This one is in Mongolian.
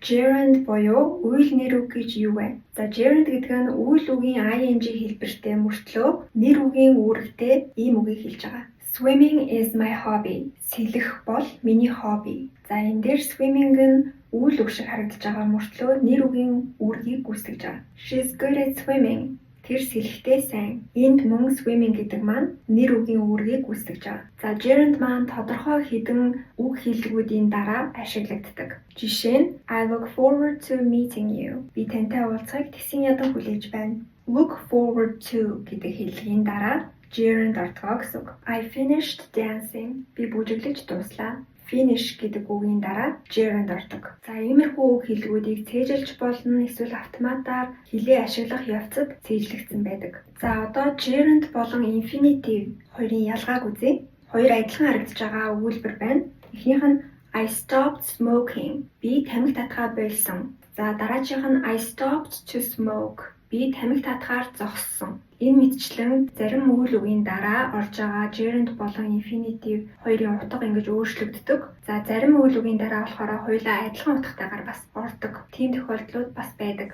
Gerund буюу үйл нэр үг гэж юу вэ? За gerund гэдэг нь үйл үгийн ing хэлбэртэй мөртлөө нэр үгийн үүрэгтэй ийм үгийг хэлж байгаа. Swimming is my hobby. Сэлэх бол миний хобби. За энэ дээр swimming нь үйл үг шиг харагдаж байгаа мөртлөө нэр үгийн үүргийг гүйцэтгэж байгаа. She's good at swimming. Тэр сэлэхтэй сайн. Энд мөн swimming гэдэг маань нэр үгийн үүргийг гүйцэтгэж байгаа. За gerund маань тодорхой хэдэн үг хэллэгүүдийн дараа ашиглагддаг. Жишээ нь I look forward to meeting you. Би тантай уулзахыг тэгсэн ядан хүлээж байна. Look forward to гэдэг хэллэгийн дараа gerund ортгоо гэсэн үг. I finished dancing. Би бүжиглэж дуслаа. Finish гэдэг үгийн дараа gerund ордог. За иймэрхүү үг хэллэгүүдийг цээжилж болно, эсвэл автоматар хэлээ ашиглах явцад цээжлэгдсэн байдаг. За одоо gerund болон infinitive хоёрын ялгааг үзье. Хоёр адилхан харагдаж байгаа өгүүлбэр байна. Эхнийх нь I stopped smoking. Би тамхи татахаа болсон. За дараагийнх нь I stopped to smoke. Би тамхи татахаар зогссон. Энэ мэтчлэн зарим үйл үгийн дараа орж байгаа gerund болон infinitive хоёрын утга ингэж өөрчлөгддөг. За зарим үйл үгийн дараа болохоор хоёулаа адилхан утгатайгаар бас ордог. Тийм тохиолдлууд бас байдаг.